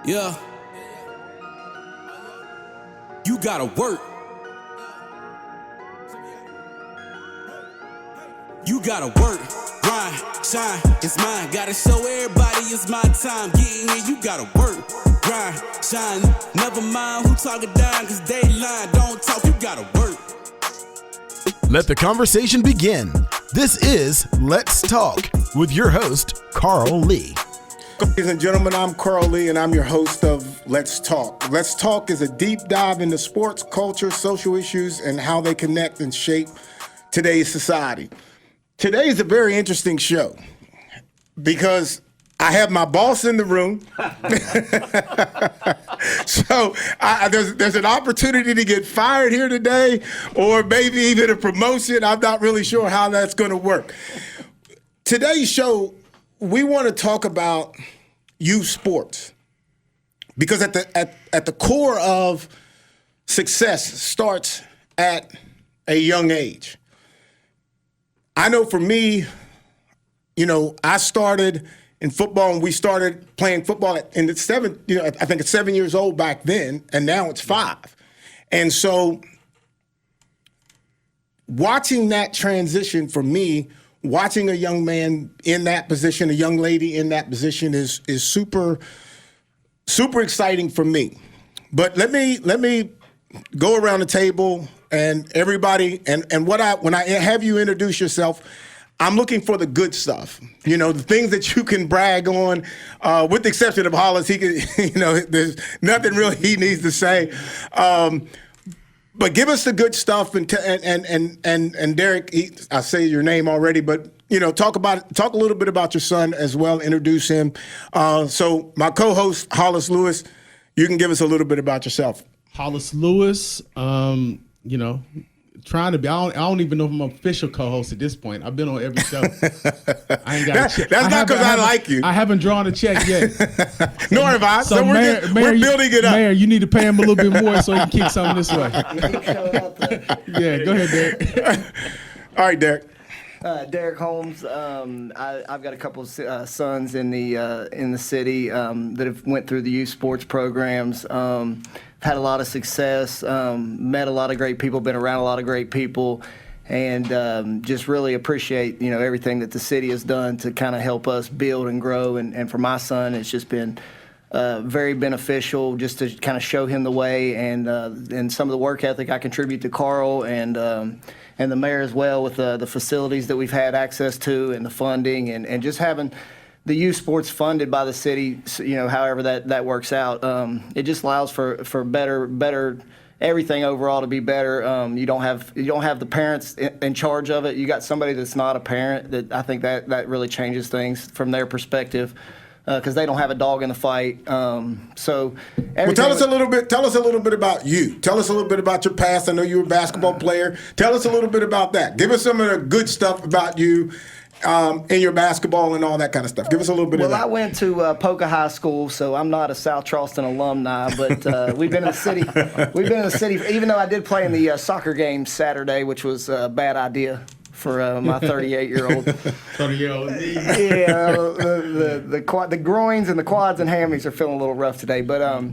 Yeah. You gotta work. You gotta work, grind, shine, it's mine. Gotta show everybody it's my time. Getting here, you gotta work, grind, shine. Never mind who talking down, cause they lying. Don't talk, you gotta work. Let the conversation begin. This is Let's Talk with your host, Carl Lee. Ladies and gentlemen, I'm Carl Lee, and I'm your host of Let's Talk. Let's Talk is a deep dive into sports, culture, social issues, and how they connect and shape today's society. Today is a very interesting show because I have my boss in the room. So there's an opportunity to get fired here today, or maybe even a promotion. I'm not really sure how that's going to work. Today's show, we want to talk about youth sports because at the core of success starts at a young age. I know for me, I started in football, and we started playing football I think it's 7 years old back then, and now it's 5. And so watching that transition for me, watching a young man in that position, a young lady in that position is super, super exciting for me. But let me go around the table and everybody, and when I have you introduce yourself, I'm looking for the good stuff. The things that you can brag on, with the exception of Hollis. He can, there's nothing really he needs to say. But give us the good stuff, and Derrick, I say your name already, but talk a little bit about your son as well. Introduce him. So my co-host Hollis Lewis, you can give us a little bit about yourself. Hollis Lewis, trying to be. I don't even know if I'm an official co-host at this point. I've been on every show. I ain't got a check. That's not because I like you. I haven't drawn a check yet. Nor have I. So we're building it up. Mayor, you need to pay him a little bit more so he can kick something this way. Yeah, go ahead, Derrick. All right, Derrick. Derrick Holmes. I've got a couple of sons in the city that have went through the youth sports programs. Had a lot of success. Met a lot of great people. Been around a lot of great people, and just really appreciate everything that the city has done to kind of help us build and grow. And for my son, it's just been very beneficial just to kind of show him the way, and some of the work ethic I contribute to Carl and the mayor as well, with the facilities that we've had access to and the funding, and just having the youth sports funded by the city, however that works out. It just allows for better everything overall to be better. You don't have the parents in charge of it. You got somebody that's not a parent. That I think that really changes things from their perspective, because they don't have a dog in the fight. So tell us a little bit about you. Tell us a little bit about your past. I know you were a basketball player. Tell us a little bit about that. Give us some of the good stuff about you in your basketball and all that kind of stuff. Give us a little bit of that. Well, I went to Polka High School, so I'm not a South Charleston alumni, but we've been in the city. We've been in the city, even though I did play in the soccer game Saturday, which was a bad idea for my 38-year-old. 30-year-old. Yeah, the groins and the quads and hammies are feeling a little rough today, but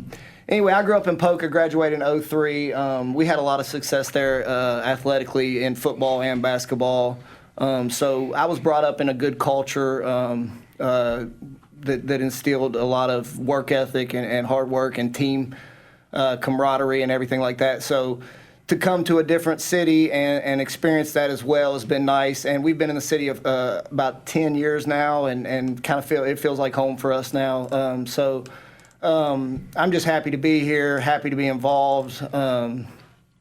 anyway, I grew up in Polka, graduated in 2003. We had a lot of success there athletically in football and basketball. So I was brought up in a good culture that instilled a lot of work ethic and hard work and team camaraderie and everything like that. So to come to a different city and experience that as well has been nice. And we've been in the city of about 10 years now, and kind of it feels like home for us now. I'm just happy to be here, happy to be involved.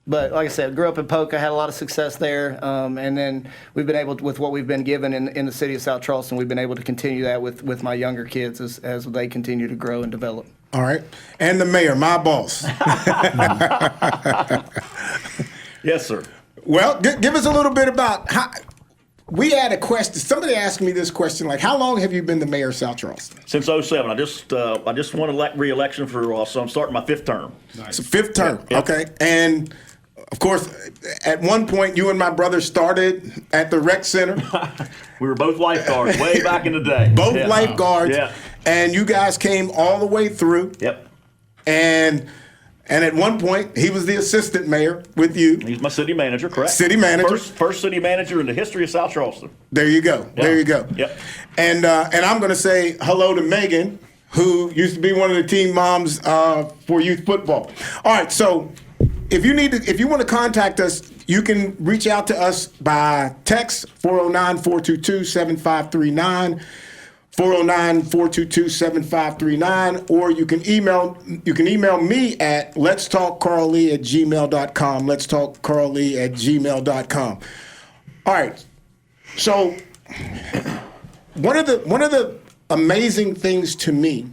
But like I said, grew up in Polka, had a lot of success there, and then we've been able to, with what we've been given in the city of South Charleston, we've been able to continue that with my younger kids as they continue to grow and develop. All right. And the mayor, my boss. Yes, sir. Well, give us a little bit about how. We had a question. Somebody asked me this question, like, how long have you been the mayor of South Charleston? Since 2007. I just won re-election so I'm starting my 5th term. Nice. So 5th term, Yep. Okay. And of course, at one point, you and my brother started at the rec center. We were both lifeguards way back in the day. Both lifeguards. Yeah. And you guys came all the way through. Yep. And at one point, he was the assistant mayor with you. He's my city manager, correct? City manager. First city manager in the history of South Charleston. There you go. Yeah. There you go. Yep. And I'm going to say hello to Megan, who used to be one of the team moms for youth football. All right, so if you want to contact us, you can reach out to us by text 409-422-7539. 409-422-7539, or you can email me at letstalkcarllee@gmail.com. letstalkcarllee@gmail.com. All right. So one of the amazing things to me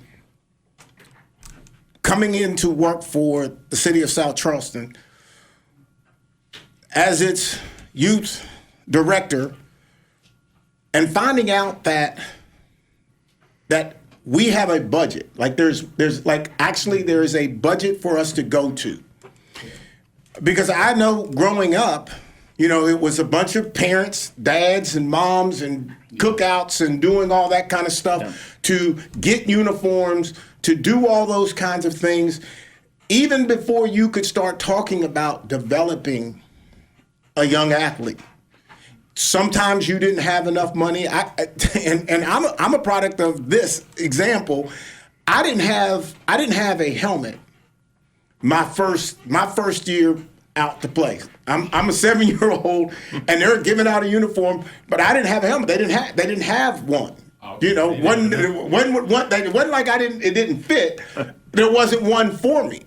coming into work for the city of South Charleston as its youth director and finding out that we have a budget. Like there is a budget for us to go to. Because I know growing up, it was a bunch of parents, dads and moms and cookouts and doing all that kind of stuff to get uniforms, to do all those kinds of things, even before you could start talking about developing a young athlete. Sometimes you didn't have enough money. And I'm a product of this example. I didn't have a helmet my first year out to play. I'm a 7-year-old, and they're giving out a uniform, but I didn't have a helmet. They didn't have one. It wasn't like it didn't fit. There wasn't one for me.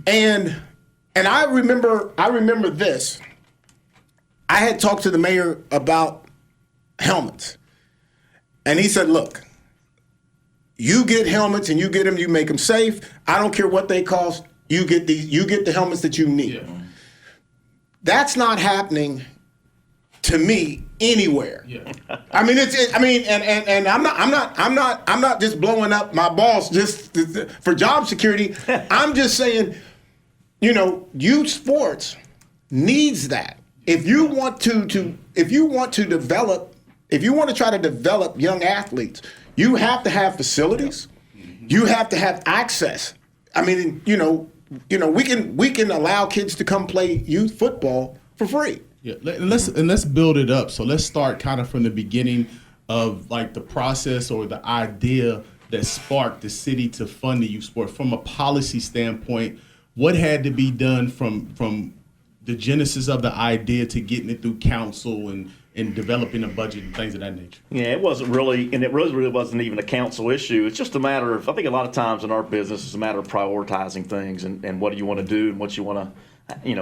And I remember this. I had talked to the mayor about helmets, and he said, look, you get helmets and you get them, you make them safe. I don't care what they cost. You get the helmets that you need. Yeah. That's not happening to me anywhere. Yeah. And I'm not just blowing up my boss just for job security. I'm just saying, youth sports needs that. If you want to try to develop young athletes, you have to have facilities. You have to have access. I mean, we can allow kids to come play youth football for free. Yeah, let's build it up. So let's start kind of from the beginning of like the process or the idea that sparked the city to fund the youth sport. From a policy standpoint, what had to be done from the genesis of the idea to getting it through council and developing a budget and things of that nature? Yeah, it wasn't really, and it really wasn't even a council issue. It's just a matter of, I think a lot of times in our business, it's a matter of prioritizing things and what do you want to do and what you want to,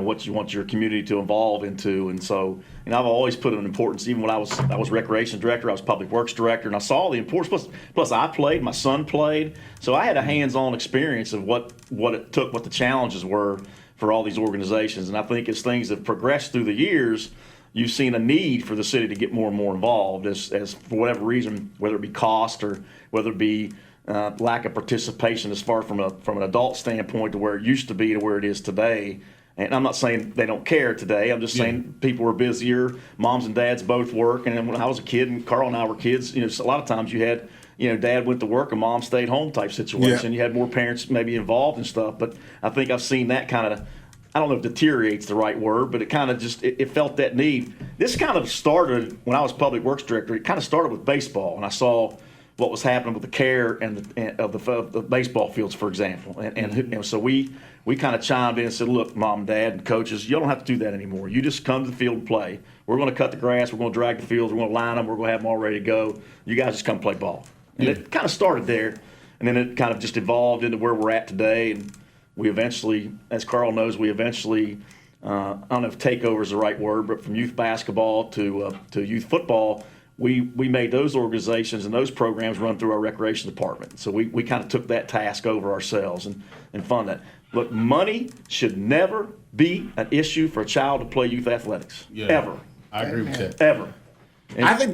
what you want your community to evolve into. And so, I've always put an importance, even when I was recreation director, I was public works director, and I saw the importance. Plus I played, my son played. So I had a hands-on experience of what it took, what the challenges were for all these organizations. And I think as things have progressed through the years, you've seen a need for the city to get more and more involved as for whatever reason, whether it be cost or whether it be lack of participation as far from an adult standpoint to where it used to be to where it is today. And I'm not saying they don't care today. I'm just saying people are busier. Moms and dads both work. And when I was a kid and Carl and I were kids, a lot of times you had, dad went to work and mom stayed home type situation. Yeah. You had more parents maybe involved and stuff. But I think I've seen that kind of, I don't know if deteriorate's the right word, but it kind of just, it felt that need. This kind of started when I was public works director. It kind of started with baseball, and I saw what was happening with the care of the baseball fields, for example. And so we kind of chimed in and said, look, mom and dad and coaches, you don't have to do that anymore. You just come to the field and play. We're going to cut the grass. We're going to drag the fields. We're going to line them. We're going to have them all ready to go. You guys just come play ball. And it kind of started there, and then it kind of just evolved into where we're at today. And we eventually, as Carl knows, I don't know if takeover is the right word, but from youth basketball to youth football, we made those organizations and those programs run through our recreation department. So we kind of took that task over ourselves and fund that. Look, money should never be an issue for a child to play youth athletics, ever. I agree with that. Ever. And I think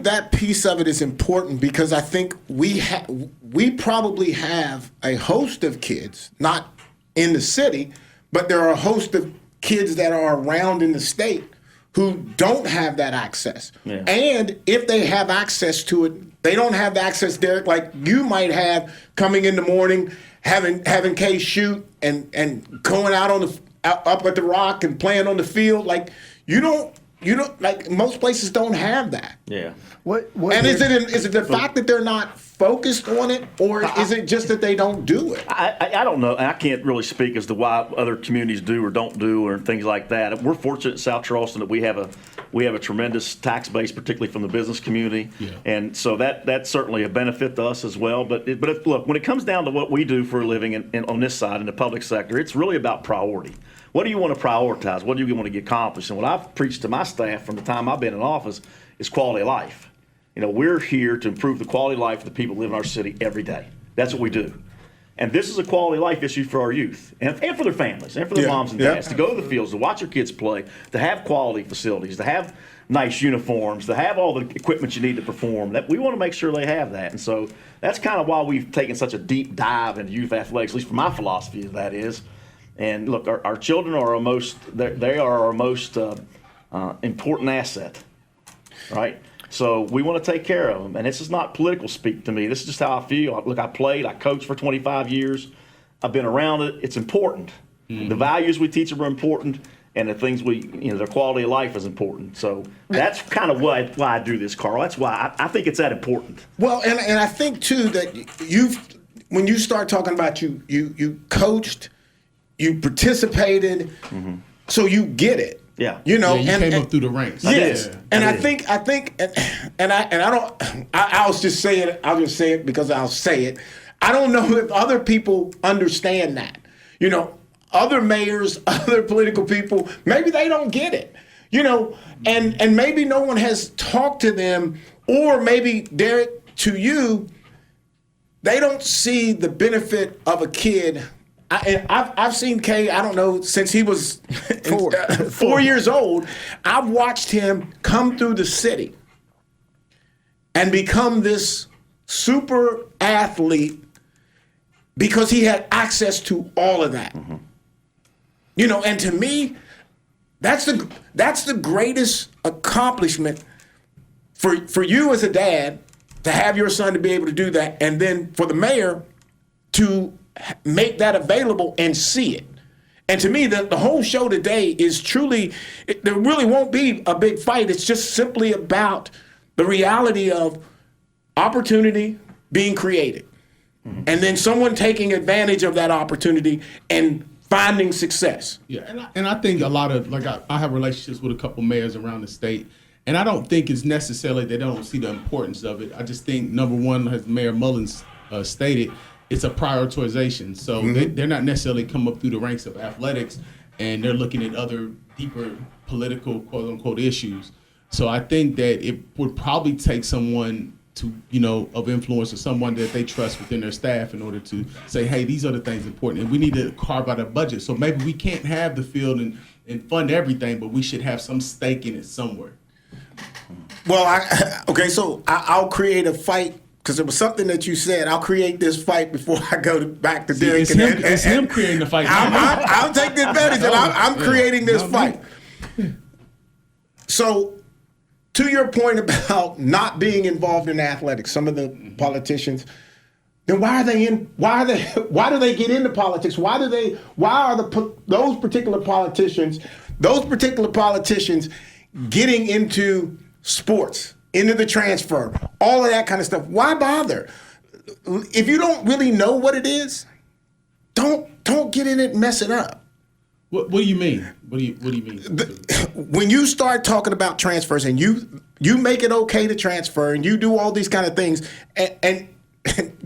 that piece of it is important because I think we probably have a host of kids, not in the city, but there are a host of kids that are around in the state who don't have that access. Yeah. And if they have access to it, they don't have the access, Derrick, like you might have coming in the morning, having Kay shoot and going out on the up at the Rock and playing on the field. Like you don't like most places don't have that. Yeah. What And is it the fact that they're not focused on it, or is it just that they don't do it? I don't know. I can't really speak as to why other communities do or don't do or things like that. We're fortunate in South Charleston that we have a tremendous tax base, particularly from the business community, and so that's certainly a benefit to us as well. But look, when it comes down to what we do for a living on this side in the public sector, it's really about priority. What do you want to prioritize? What do you want to get accomplished? And what I've preached to my staff from the time I've been in office is quality of life. We're here to improve the quality of life of the people who live in our city every day. That's what we do. And this is a quality of life issue for our youth and for their families and for their moms and dads to go to the fields, to watch their kids play, to have quality facilities, to have nice uniforms, to have all the equipment you need to perform. That we want to make sure they have that. And so that's kind of why we've taken such a deep dive into youth athletics, at least for my philosophy, that is. And look, our children are our most important asset, right? So we want to take care of them. And this is not political speak to me. This is just how I feel. Look, I coached for 25 years. I've been around it. It's important. Mm-hmm. The values we teach them are important, and the things their quality of life is important. So that's kind of why I do this, Carl. That's why I think it's that important. Well, and I think, too, that when you start talking about you coached, you participated, so you get it. Yeah. You came up through the ranks. Yes. And I think I'll just say it. I'll just say it because I'll say it. I don't know if other people understand that. Other mayors, other political people, maybe they don't get it. And maybe no one has talked to them, or maybe, Derrick, to you, they don't see the benefit of a kid. I've seen Kay, I don't know, since he was 4 years old. I've watched him come through the city and become this super athlete because he had access to all of that. Mm-hmm. And to me, that's the greatest accomplishment for you as a dad to have your son to be able to do that, and then for the mayor to make that available and see it. And to me, the whole show today is truly, there really won't be a big fight. It's just simply about the reality of opportunity being created. Mm-hmm. And then someone taking advantage of that opportunity and finding success. Yeah, and I think a lot of, I have relationships with a couple mayors around the state, and I don't think it's necessarily they don't see the importance of it. I just think, number one, as Mayor Mullis stated, it's a prioritization. So they're not necessarily come up through the ranks of athletics, and they're looking at other deeper political, quote unquote, issues. So I think that it would probably take someone of influence, or someone that they trust within their staff, in order to say, hey, these are the things important, and we need to carve out a budget. So maybe we can't have the field and fund everything, but we should have some stake in it somewhere. Well, so I'll create a fight. Because it was something that you said. I'll create this fight before I go back to Derrick. It's him creating the fight. I'll take the advantage, and I'm creating this fight. So, to your point about not being involved in athletics, some of the politicians, then why do they get into politics? Why are those particular politicians getting into sports? Into the transfer, all of that kind of stuff. Why bother? If you don't really know what it is, don't get in it and mess it up. What do you mean? What do you mean? When you start talking about transfers and you make it okay to transfer and you do all these kind of things, and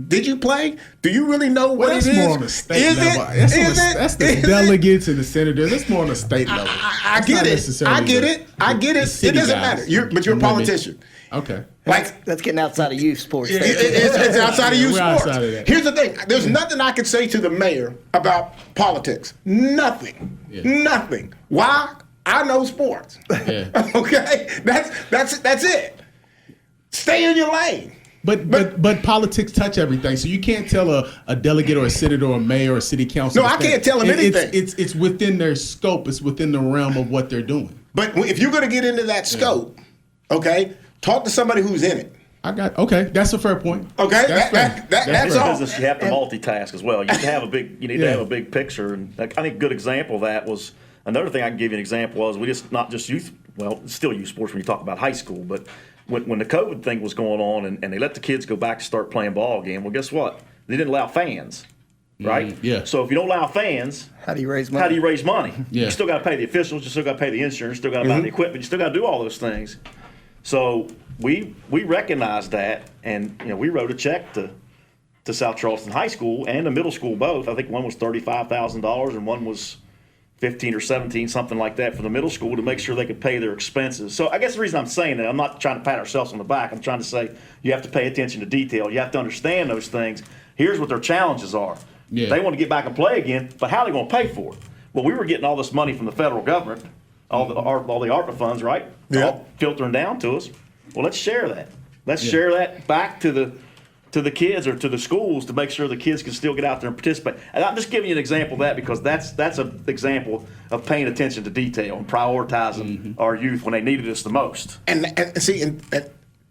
did you play? Do you really know what it is? That's more on a state level. That's the delegates and the senators. That's more on a state level. I get it. It doesn't matter. But you're a politician. Okay. That's getting outside of youth sports. It's outside of youth sports. Outside of that. Here's the thing. There's nothing I can say to the mayor about politics. Nothing. Yeah. Nothing. Why? I know sports. Yeah. Okay? That's it. Stay in your lane. But politics touch everything, so you can't tell a delegate or a senator or a mayor or a city council. No, I can't tell them anything. It's within their scope. It's within the realm of what they're doing. But if you're going to get into that scope, okay, talk to somebody who's in it. Okay, that's a fair point. Okay, that's that's all. Business, you have to multitask as well. You need to have a big picture. And I think a good example of that was another thing I can give you an example was not just youth. Well, it's still youth sports when you talk about high school, but when the COVID thing was going on and they let the kids go back to start playing ball again, well, guess what? They didn't allow fans, right? Yeah. So if you don't allow fans, How do you raise money? You still got to pay the officials. You still got to pay the insurance. You still got to buy the equipment. You still got to do all those things. So we recognized that, and we wrote a check to South Charleston High School and the middle school both. I think one was $35,000 and one was 15 or 17, something like that, for the middle school to make sure they could pay their expenses. So I guess the reason I'm saying that, I'm not trying to pat ourselves on the back. I'm trying to say you have to pay attention to detail. You have to understand those things. Here's what their challenges are. Yeah. They want to get back and play again, but how are they going to pay for it? Well, we were getting all this money from the federal government, all the ARPA funds, right? Yeah. All filtering down to us. Well, let's share that. Let's share that back to the kids or to the schools to make sure the kids can still get out there and participate. And I'm just giving you an example of that because that's an example of paying attention to detail and prioritizing our youth when they needed us the most. And see, and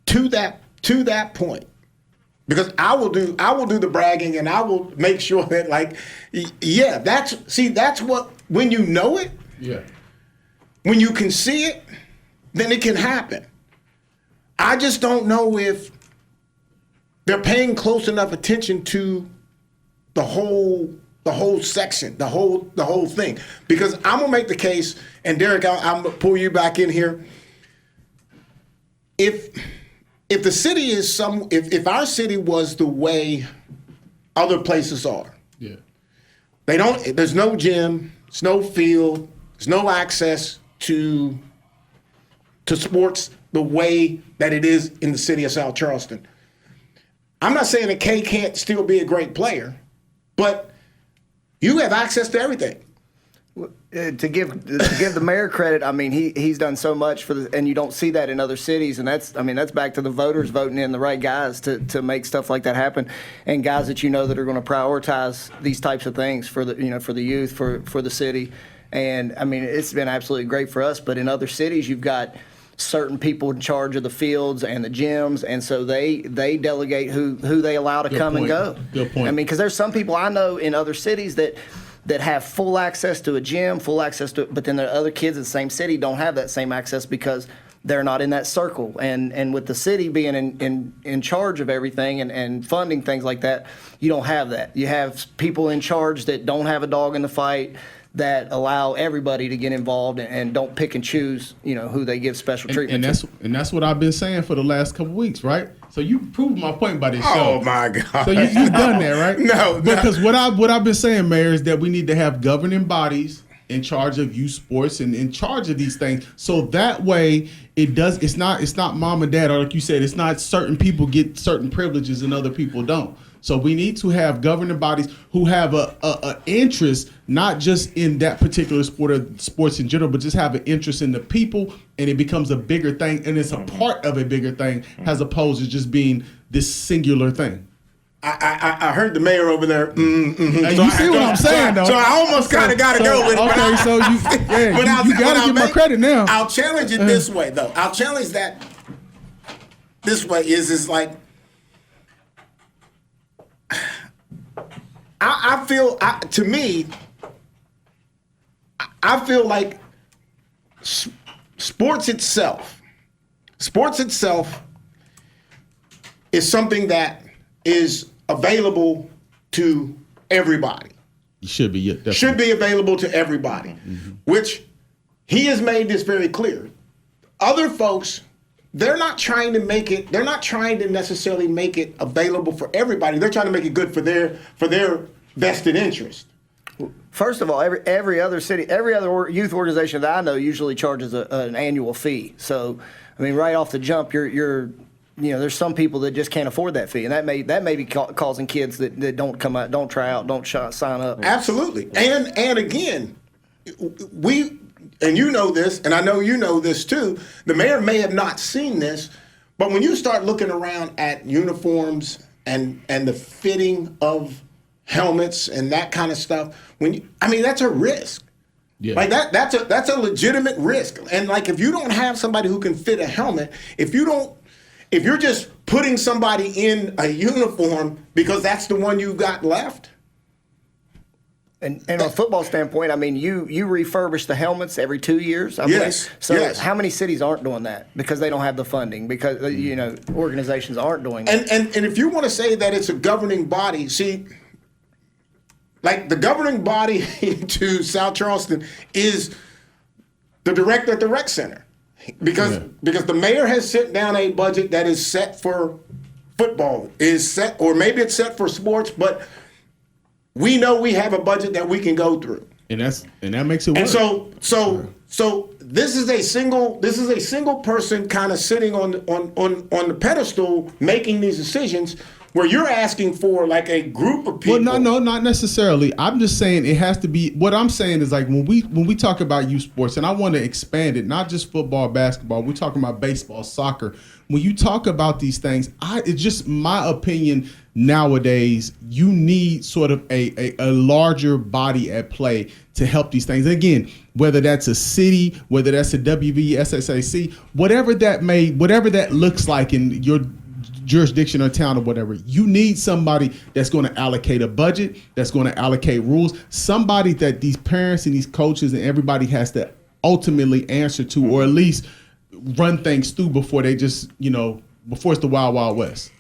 to that point, because I will do the bragging and I will make sure that that's what, when you know it, when you can see it, then it can happen. I just don't know if they're paying close enough attention to the whole section, the whole thing. Because I'm gonna make the case, and Derrick, I'm gonna pull you back in here. If the city is if our city was the way other places are, there's no gym, there's no field, there's no access to sports the way that it is in the city of South Charleston. I'm not saying that Kay can't still be a great player, but you have access to everything. To give the mayor credit, I mean he's done so much and you don't see that in other cities, and that's back to the voters voting in the right guys to make stuff like that happen, and guys that that are going to prioritize these types of things for the youth, for the city, and I mean it's been absolutely great for us. But in other cities, you've got certain people in charge of the fields and the gyms, and so they delegate who they allow to come and go. Good point. I mean, because there's some people I know in other cities that have full access to a gym, full access to, but then the other kids in the same city don't have that same access because they're not in that circle. And with the city being in charge of everything and funding things like that, you don't have that. You have people in charge that don't have a dog in the fight, that allow everybody to get involved and don't pick and choose, who they give special treatment to. And that's what I've been saying for the last couple of weeks, right? So you proved my point by this show. Oh my God! So you've done that, right? No, because what I've been saying, Mayor, is that we need to have governing bodies in charge of youth sports and in charge of these things, so that way it's not mom and dad, or like you said, it's not certain people get certain privileges and other people don't. So we need to have governing bodies who have a interest, not just in that particular sport or sports in general, but just have an interest in the people, and it becomes a bigger thing, and it's a part of a bigger thing, as opposed to just being this singular thing. I heard the mayor over there. Hey, you see what I'm saying, though? So I almost kind of got to go with it. Okay, so you got to give my credit now. I'll challenge it this way, though. I'll challenge that this way is like, I feel like sports itself is something that is available to everybody. It should be, yeah, definitely. Should be available to everybody, which he has made this very clear. Other folks, they're not trying to necessarily make it available for everybody. They're trying to make it good for their vested interest. First of all, every other city, every other youth organization that I know usually charges an annual fee. So, I mean, right off the jump, you're there's some people that just can't afford that fee, and that may be causing kids that don't come out, don't try out, don't sign up. Absolutely, and again, and you know this, and I know you know this too, the mayor may have not seen this, but when you start looking around at uniforms and the fitting of helmets and that kind of stuff, that's a risk. Yeah. Like that's a legitimate risk. And like if you don't have somebody who can fit a helmet, if you're just putting somebody in a uniform because that's the one you got left. And on a football standpoint, I mean, you refurbish the helmets every 2 years. I believe. Yes. So yes. how many cities aren't doing that because they don't have the funding? Because organizations aren't doing that. And if you want to say that it's a governing body, see, like the governing body to South Charleston is the director at the rec center, because the mayor has set down a budget that is set for football, or maybe it's set for sports, but we know we have a budget that we can go through, and that makes it work. And so this is a single person kind of sitting on the pedestal making these decisions, where you're asking for like a group of people. Well, no, not necessarily. I'm just saying it has to be. What I'm saying is like when we talk about youth sports, and I want to expand it, not just football, basketball. We're talking about baseball, soccer. When you talk about these things, it's just my opinion. Nowadays, you need sort of a larger body at play to help these things. And again, whether that's a city, whether that's a WVSSAC, whatever that looks like in your jurisdiction or town or whatever, you need somebody that's going to allocate a budget, that's going to allocate rules, somebody that these parents and these coaches and everybody has to ultimately answer to, or at least run things through before they just, before it's the wild, wild west.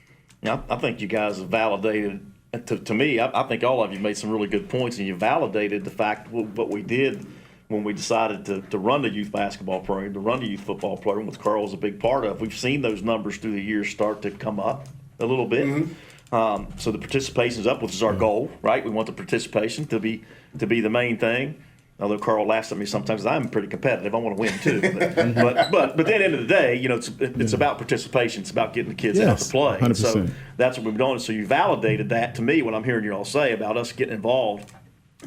Yeah, I think you guys have validated, to me, I think all of you made some really good points, and you validated the fact what we did when we decided to run the youth basketball program, to run the youth football program, which Carl was a big part of. We've seen those numbers through the years start to come up a little bit. Mm-hmm. So the participation is up, which is our goal, right? We want the participation to be the main thing. Although Carl laughs at me sometimes, I'm pretty competitive. I want to win too. But at the end of the day, it's about participation. It's about getting the kids out to play. 100%. So that's what we've done. So you validated that to me when I'm hearing you all say about us getting involved,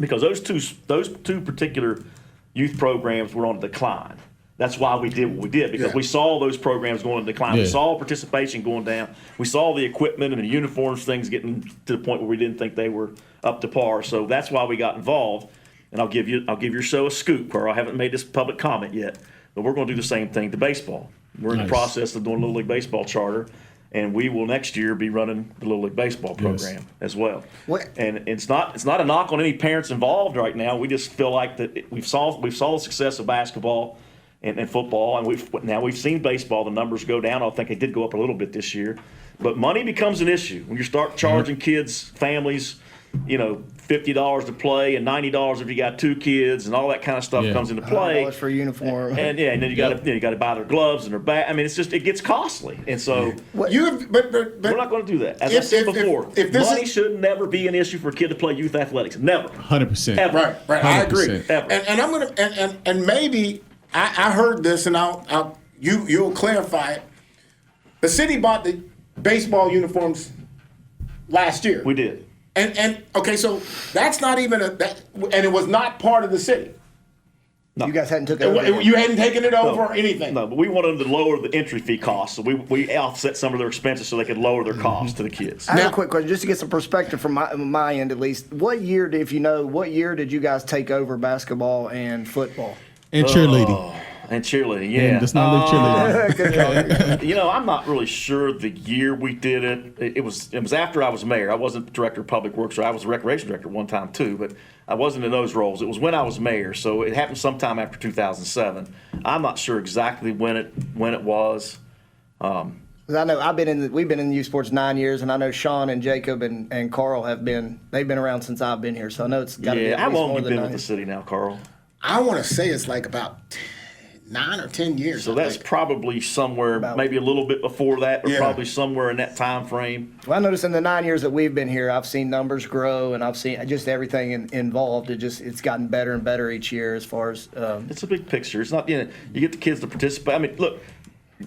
because those two particular youth programs were on decline. That's why we did what we did, because we saw those programs going in decline. We saw participation going down. We saw the equipment and the uniforms, things getting to the point where we didn't think they were up to par. So that's why we got involved. And I'll give your show a scoop, Carl. I haven't made this public comment yet, but we're going to do the same thing to baseball. We're in the process of doing a Little League Baseball charter, and we will next year be running the Little League Baseball program as well. And it's not a knock on any parents involved right now. We just feel like that we saw the success of basketball and football, and we've seen baseball. The numbers go down. I think they did go up a little bit this year, but money becomes an issue when you start charging kids, families, $50 to play and $90 if you got two kids, and all that kind of stuff comes into play. $100 for a uniform. And then you got to buy their gloves and their bat. I mean, it gets costly, and so but we're not going to do that. As I said before, money should never be an issue for a kid to play youth athletics. Never. 100%. Ever. Right. I agree. Ever. And I'm gonna and maybe I heard this, and you'll clarify it. The city bought the baseball uniforms last year. We did. And okay, so that's not even and it was not part of the city. No. You guys hadn't took it over. You hadn't taken it over or anything. No, but we wanted them to lower the entry fee costs, so we offset some of their expenses so they could lower their costs to the kids. I have a quick question, just to get some perspective from my end at least. What year did you guys take over basketball and football? And cheerleading. And cheerleading, yeah. And that's not cheerleading. I'm not really sure the year we did it. It was after I was mayor. I wasn't director of public works, or I was a recreation director one time too, but I wasn't in those roles. It was when I was mayor, so it happened sometime after 2007. I'm not sure exactly when it was. I know we've been in youth sports 9 years, and I know Sean and Jacob and Carl they've been around since I've been here, so I know it's got to be at how least long more have you than been 9 with the city now, Carl? I want to say it's like about 9 or 10 years. So that's probably somewhere, maybe a little bit before that, but probably somewhere in that time frame. Well, I noticed in the 9 years that we've been here, I've seen numbers grow, and I've seen just everything involved. It's gotten better and better each year as far as. It's a big picture. It's not, you get the kids to participate. I mean, look,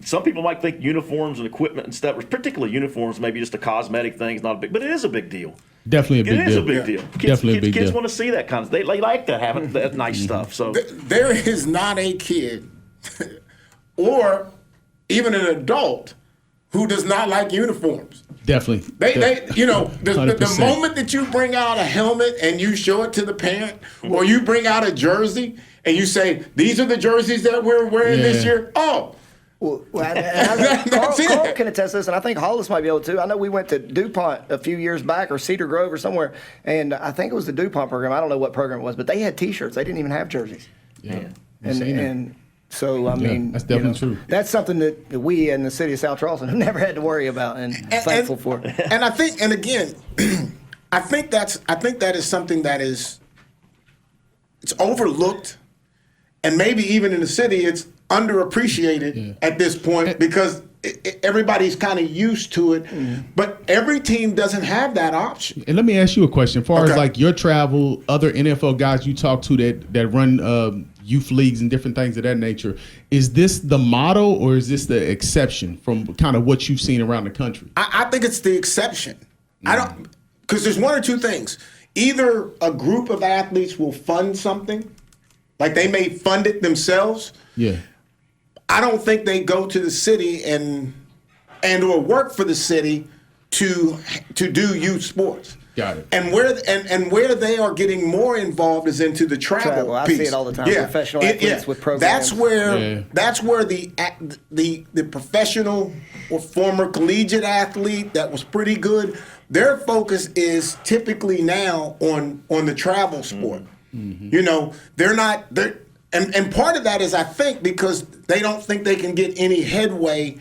some people might think uniforms and equipment and stuff, particularly uniforms, maybe just a cosmetic thing. It's not a big, but it is a big deal. Definitely a big deal. It is a big deal. Definitely a big deal. Kids want to see that kind of. They like to have that nice stuff. So there is not a kid, or even an adult, who does not like uniforms. Definitely. The moment that you bring out a helmet and you show it to the parent, or you bring out a jersey and you say, these are the jerseys that we're wearing this year. Oh, Well, That's it. Carl can attest to this, and I think Hollis might be able to. I know we went to DuPont a few years back, or Cedar Grove or somewhere, and I think it was the DuPont program. I don't know what program it was, but they had T-shirts. They didn't even have jerseys. Yeah. And so, I mean, that's definitely true. That's something that we in the city of South Charleston have never had to worry about, and thankful for. And I think, and again, I think that is something that is, it's overlooked, and maybe even in the city, it's underappreciated at this point because everybody's kind of used to it. But every team doesn't have that option. And let me ask you a question. As far as like your travel, other NFL guys you talk to that run youth leagues and different things of that nature, is this the model or is this the exception from kind of what you've seen around the country? I think it's the exception. I don't, because there's one or two things. Either a group of athletes will fund something, like they may fund it themselves. Yeah. I don't think they go to the city and or work for the city to do youth sports. Got it. And where they are getting more involved is into the travel I piece. see it all the time. Professional athletes with programs. That's where the professional or former collegiate athlete that was pretty good, their focus is typically now on the travel sport. You know, and part of that is, I think, because they don't think they can get any headway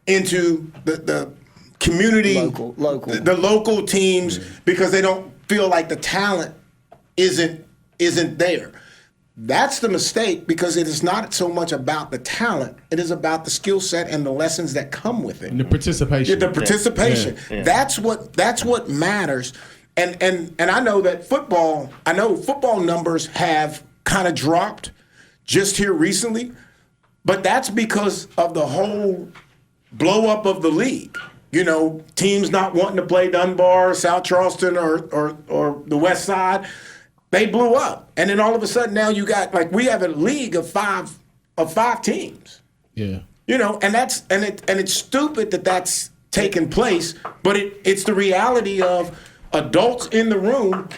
into the community, the local teams, because they don't feel like the talent isn't there. That's the mistake, because it is not so much about the talent; it is about the skill set and the lessons that come with it. And the participation. The participation. Yeah. That's what matters. And I know that football numbers have kind of dropped just here recently, but that's because of the whole blow up of the league. You know, teams not wanting to play Dunbar, South Charleston, or the West Side. They blew up, and then all of a sudden now you got, like, we have a league of five teams. Yeah. You know, and it's stupid that that's taking place, but it's the reality of adults in the room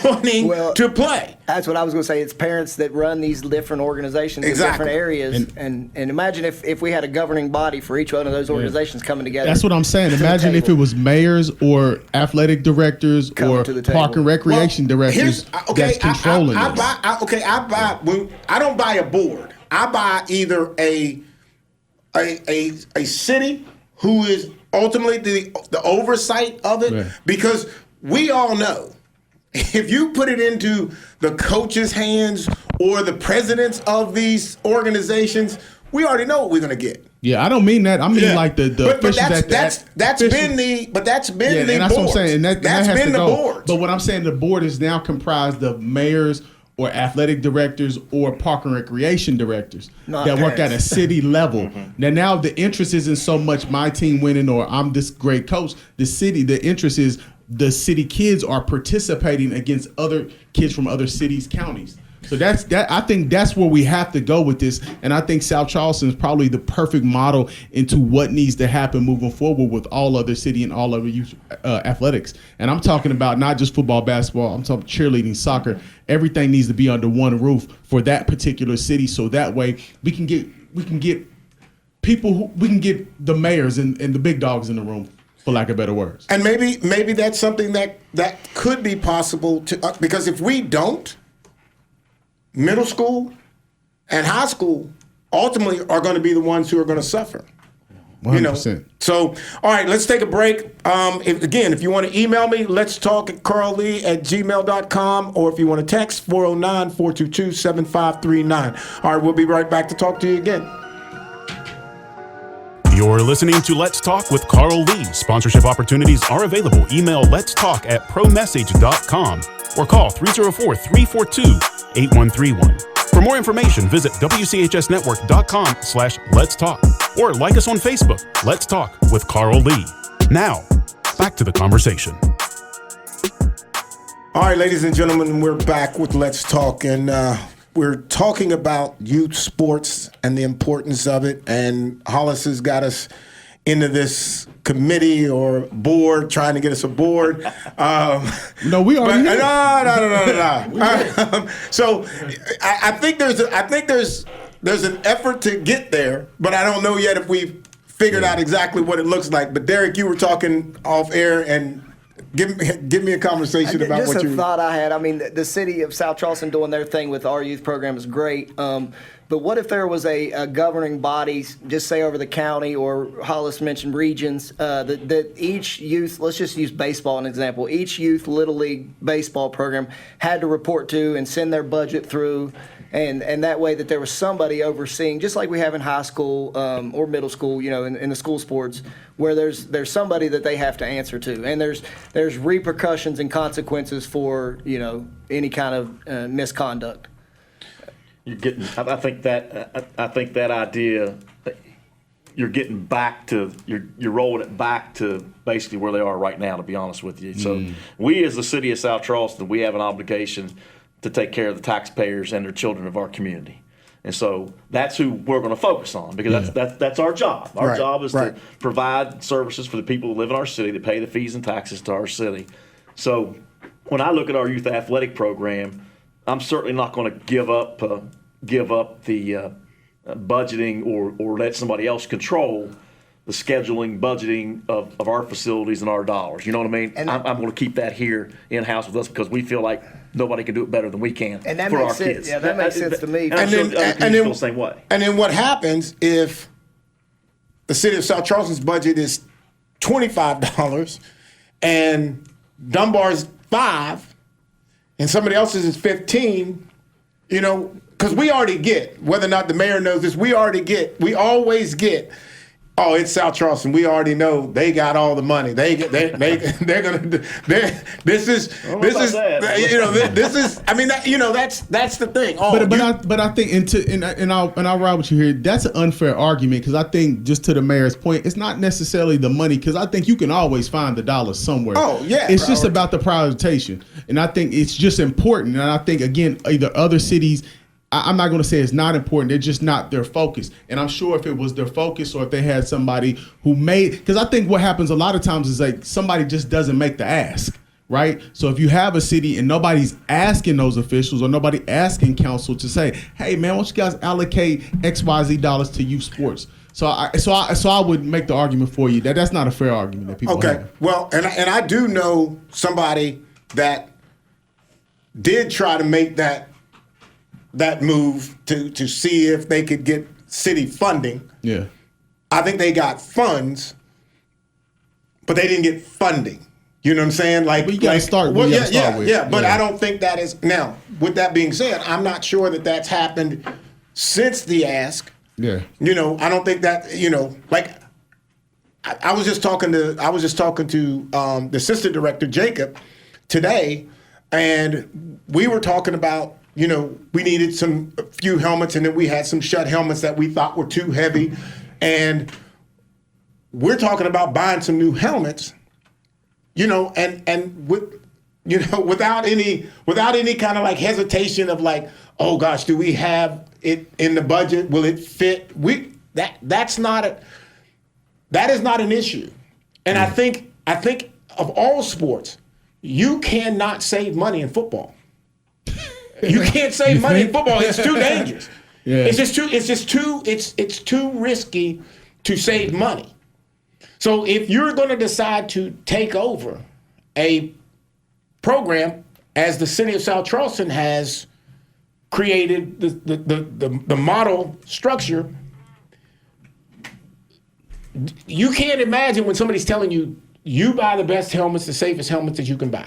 wanting to play. That's what I was going to say. It's parents that run these different organizations in different areas. And imagine if we had a governing body for each one of those organizations coming together. That's what I'm saying. Imagine if it was mayors or athletic directors or park and recreation directors that's controlling this. I don't buy a board. I buy either a city who is ultimately the oversight of it, because we all know if you put it into the coaches' hands or the presidents of these organizations, we already know what we're going to get. Yeah, I don't mean that. I mean like the officials. That's been the board. That's what I'm saying. And that has been to the go. board. But what I'm saying, the board is now comprised of mayors or athletic directors or park and recreation directors that work at a city level. Now the interest isn't so much my team winning or I'm this great coach. The interest is the city kids are participating against other kids from other cities, counties. So I think that's where we have to go with this. And I think South Charleston is probably the perfect model into what needs to happen moving forward with all other city and all other youth athletics. And I'm talking about not just football, basketball. I'm talking cheerleading, soccer. Everything needs to be under one roof for that particular city. So that way we can get people we can get the mayors and the big dogs in the room, for lack of better words. And maybe that's something that could be possible to because if we don't, middle school and high school ultimately are going to be the ones who are going to suffer. 100%. You know? So, all right, let's take a break. If you want to email me, let's talk at carllee@gmail.com, or if you want to text 409-422-7539. All right, we'll be right back to talk to you again. You're listening to Let's Talk with Carl Lee. Sponsorship opportunities are available. Email letstalk@promessage.com or call 304-342-8131. For more information, visit WCHSnetwork.com/Let's Talk or like us on Facebook. Let's Talk with Carl Lee. Now, back to the conversation. All right, ladies and gentlemen, we're back with Let's Talk, and we're talking about youth sports and the importance of it. And Hollis has got us into this committee or board trying to get us a board. No, we already but, here. no. So I think there's an effort to get there, but I don't know yet if we've figured out exactly what it looks like. But Derrick, you were talking off air, and give me a conversation about just what a you. thought I had. I mean, the city of South Charleston doing their thing with our youth program is great. But what if there was a governing body, just say over the county, or Hollis mentioned regions, that each youth, let's just use baseball as an example, each youth Little League baseball program had to report to and send their budget through, and that way that there was somebody overseeing, just like we have in high school or middle school, in the school sports, where there's somebody that they have to answer to, and there's repercussions and consequences for any kind of misconduct. You're getting. I think that idea. You're getting back to. You're rolling it back to basically where they are right now. To be honest with you, so we as the city of South Charleston, we have an obligation to take care of the taxpayers and their children of our community, and so that's who we're going to focus on, because that's our job. Our job is to provide services for the people who live in our city, that pay the fees and taxes to our city. So when I look at our youth athletic program, I'm certainly not going to give up the budgeting or let somebody else control the scheduling, budgeting of our facilities and our dollars. You know what I mean? And I'm going to keep that here in-house with us, because we feel like nobody can do it better than we can and that for makes our sense. kids. Yeah, that makes sense to me. And I'm sure other people feel the same way. And then what happens if the city of South Charleston's budget is $25 and Dunbar's $5 and somebody else's is $15, because we already get, whether or not the mayor knows this, we always get, oh, it's South Charleston. We already know they got all the money. They're gonna. This is. I mean, that's the thing. Oh, But I think and I'll ride with you here. That's an unfair argument, because I think, just to the mayor's point, it's not necessarily the money, because I think you can always find the dollar somewhere. Oh yeah. It's just about the prioritization, and I think it's just important. And I think, again, either other cities. I'm not going to say it's not important. They're just not their focus. And I'm sure if it was their focus, or if they had somebody who because I think what happens a lot of times is, like, somebody just doesn't make the ask, right? So if you have a city and nobody's asking those officials, or nobody asking council to say, hey, man, why don't you guys allocate XYZ dollars to youth sports? So I would make the argument for you that that's not a fair argument that people have. Well, and I do know somebody that did try to make that move to see if they could get city funding. Yeah. I think they got funds, but they didn't get funding. You know what I'm saying? Like, but you got to start. Well, yeah. But I don't think that is. Now, with that being said, I'm not sure that that's happened since the ask. Yeah. I don't think that. Like, I was just talking to the assistant director Jacob today, and we were talking about. We needed a few helmets, and then we had some shut helmets that we thought were too heavy. And we're talking about buying some new helmets, and with, without any kind of like hesitation of like, oh gosh, do we have it in the budget? Will it fit? That is not an issue. And I think of all sports, you cannot save money in football. You can't save money in football. It's too dangerous. Yeah. It's too risky to save money. So if you're going to decide to take over a program, as the city of South Charleston has created the model structure, you can't imagine when somebody's telling you buy the best helmets, the safest helmets that you can buy.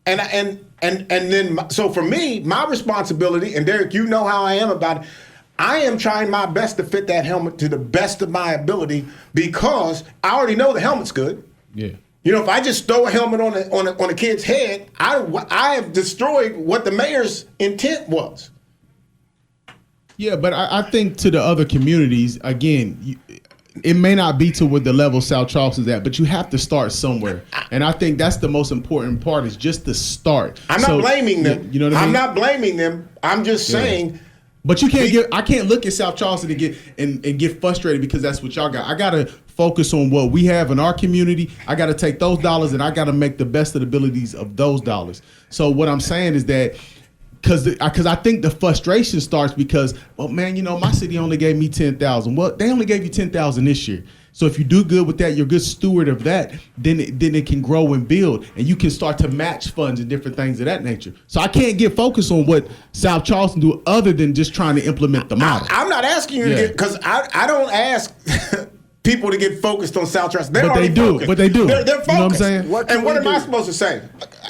And then, so for me, my responsibility, and Derrick, you know how I am about it, I am trying my best to fit that helmet to the best of my ability, because I already know the helmet's good. Yeah. If I just throw a helmet on a kid's head, I have destroyed what the mayor's intent was. Yeah, but I think to the other communities, again, it may not be to what the level South Charleston's at, but you have to start somewhere. And I think that's the most important part, is just to start. I'm not blaming them. You know what I mean? I'm not blaming them. I'm just saying But you can't I can't look at South Charleston and get frustrated because that's what y'all got. I gotta focus on what we have in our community. I gotta take those dollars and I gotta make the best of the abilities of those dollars. So what I'm saying is that because I think the frustration starts because, well, man, my city only gave me $10,000. Well, they only gave you $10,000 this year. So if you do good with that, you're a good steward of that, then it can grow and build, and you can start to match funds and different things of that nature. So I can't get focused on what South Charleston do other than just trying to implement the model. I'm not asking you to get, because I don't ask people to get focused on South Charleston. But they do. They're focused. You know what I'm saying? What am I supposed to say?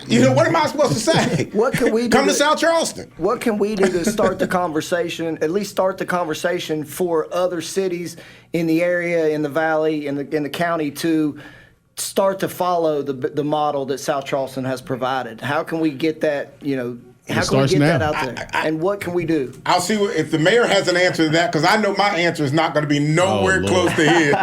What am I supposed to say? What can we do? Come to South Charleston. What can we do to start the conversation, at least start the conversation for other cities in the area, in the valley, in the county to start to follow the model that South Charleston has provided? How can we get that, how can we get that out there? And what can we do? I'll see if the mayor has an answer to that, because I know my answer is not going to be nowhere close to his.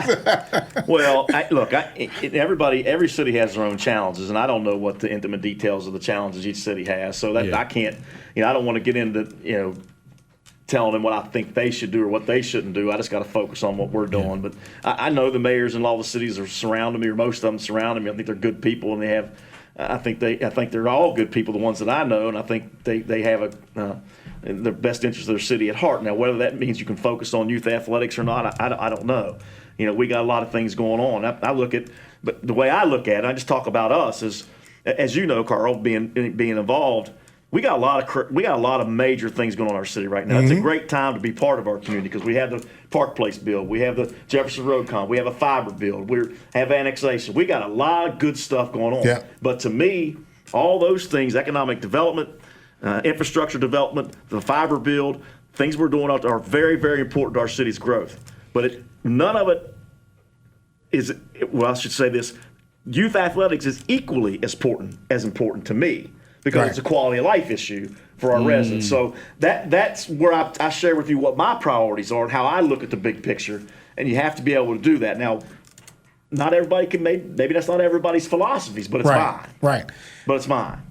Well, every city has their own challenges, and I don't know what the intimate details of the challenges each city has. So that I can't, I don't want to get into, telling them what I think they should do or what they shouldn't do. I just got to focus on what we're doing. But I know the mayors in all the cities are surrounding me, or most of them surrounding me. I think they're good people, and they have. I think they're all good people, the ones that I know, and I think they have the best interest of their city at heart. Now, whether that means you can focus on youth athletics or not, I don't know. We got a lot of things going on. But the way I look at it, I just talk about us as you know, Carl, being involved. We got a lot of major things going on in our city right now. It's a great time to be part of our community because we have the Park Place build, we have the Jefferson Road comp, we have a fiber build, we have annexation. We got a lot of good stuff going on. Yeah. But to me, all those things, economic development, infrastructure development, the fiber build, things we're doing are very, very important to our city's growth. But none of it is. Well, I should say this: youth athletics is equally as important to me. Because it's a quality of life issue for our residents. So that's where I share with you what my priorities are and how I look at the big picture. And you have to be able to do that. Now, not everybody can, maybe that's not everybody's philosophies, but it's mine. Right. But it's mine.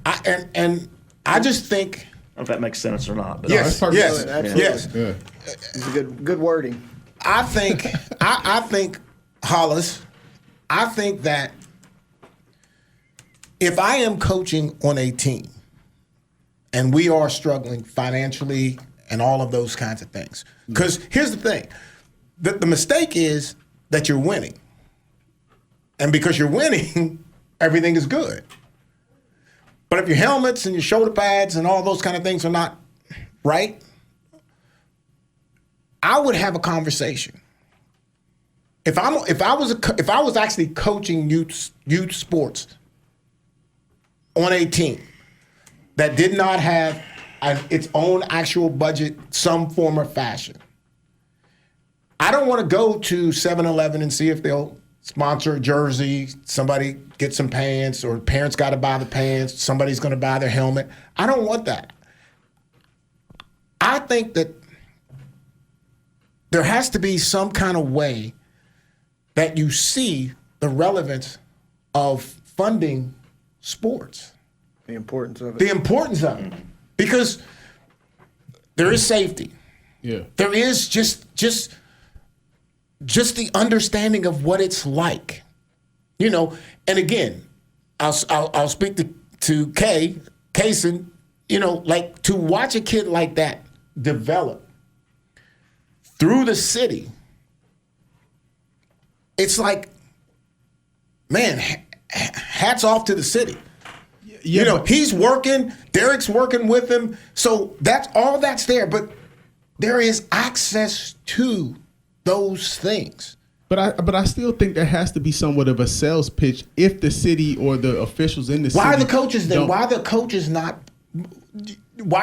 And I just think. I don't know if that makes sense or not. But Yes. Absolutely. It's a good wording. I think, Hollis, I think that if I am coaching on a team and we are struggling financially and all of those kinds of things, because here's the thing, the mistake is that you're winning. And because you're winning, everything is good. But if your helmets and your shoulder pads and all those kind of things are not right, I would have a conversation. If I was actually coaching youth sports on a team that did not have its own actual budget, some form or fashion, I don't want to go to 7-Eleven and see if they'll sponsor a jersey, somebody get some pants, or parents got to buy the pants, somebody's going to buy their helmet. I don't want that. I think that there has to be some kind of way that you see the relevance of funding sports. The importance of it. The importance of it. Because there is safety. Yeah. There is just the understanding of what it's like. And again, I'll speak to Kayson, like to watch a kid like that develop through the city. It's like, man, hats off to the city. Yeah, he's working, Derrick's working with him. So that's there, but there is access to those things. But I still think there has to be somewhat of a sales pitch if the city or the officials in the city. Why are the coaches then? Why are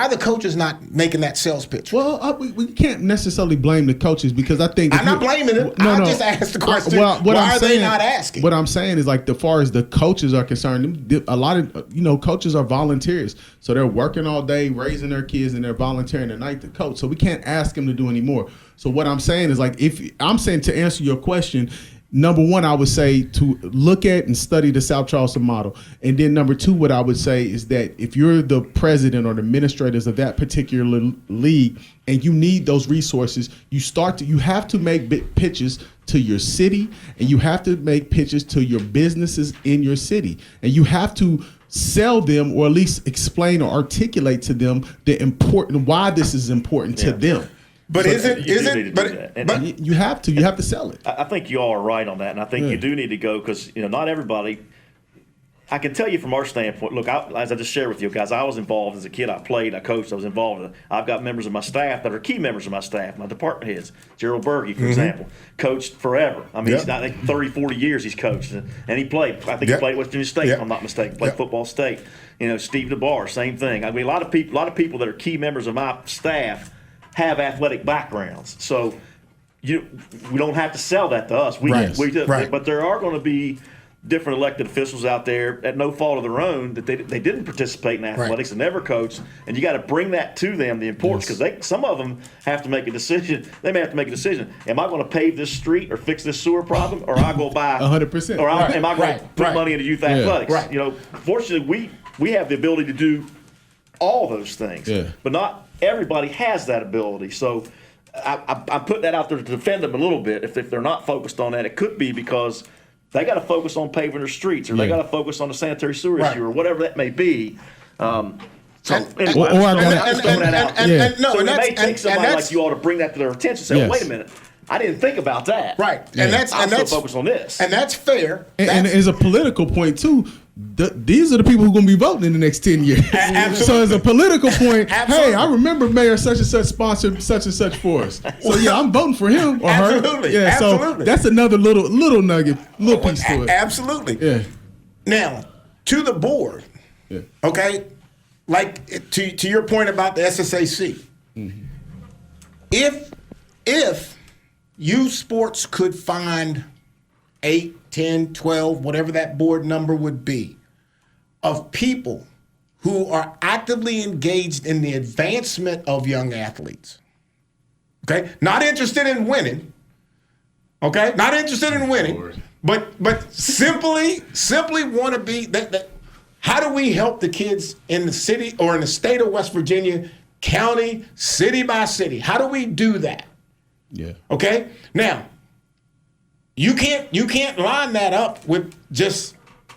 the coaches not making that sales pitch? Well, we can't necessarily blame the coaches because I think I'm not blaming them. I just asked the question. Why are they not asking? What I'm saying is, like, as far as the coaches are concerned, a lot of coaches are volunteers, so they're working all day, raising their kids, and they're volunteering at night to coach. So we can't ask them to do any more. So what I'm saying is, like, to answer your question, number one, I would say to look at and study the South Charleston model. And then number two, what I would say is that if you're the president or the administrators of that particular league and you need those resources, you have to make pitches to your city, and you have to make pitches to your businesses in your city. And you have to sell them, or at least explain or articulate to them why this is important to them. But you have to sell it. I think you all are right on that, and I think you do need to go because not everybody. I can tell you from our standpoint. Look, as I just shared with you guys, I was involved as a kid. I played, I coached, I was involved. I've got members of my staff that are key members of my staff, my department heads. Gerald Berge, for example, coached forever. I mean, he's not 30, 40 years he's coached, and he played. I think he played at West Virginia State, if I'm not mistaken. Played football state. Steve DeBar, same thing. I mean, a lot of people that are key members of my staff have athletic backgrounds. So we don't have to sell that to us. But there are going to be different elected officials out there at no fault of their own that they didn't participate in athletics and never coached, and you got to bring that to them, the importance, because some of them have to make a decision. They may have to make a decision: am I going to pave this street or fix this sewer problem, or I go buy 100%, or am I going to put money into youth athletics? Right. Fortunately, we have the ability to do all those things, but not everybody has that ability. So I put that out there to defend them a little bit. If they're not focused on that, it could be because they got to focus on paving their streets, or they got to focus on the sanitary sewer issue, or whatever that may be. So it may take somebody like you all to bring that to their attention. Say, wait a minute, I didn't think about that. Right, I'm still focused on this, and that's fair. And as a political point too. These are the people who are going to be voting in the next 10 years. Absolutely. So as a political point, hey, I remember Mayor such and such sponsored such and such for us. So I'm voting for him or her. Absolutely. Yeah, Absolutely. So that's another little nugget, little piece to it. Absolutely. Yeah. Now, to the board, okay, like to your point about the SSAC, if youth sports could find 8, 10, 12, whatever that board number would be, of people who are actively engaged in the advancement of young athletes. Okay? Not interested in winning. Okay? Not interested in winning. But simply want to be that. How do we help the kids in the city or in the state of West Virginia, county, city by city? How do we do that? Yeah. Okay? Now, you can't line that up with just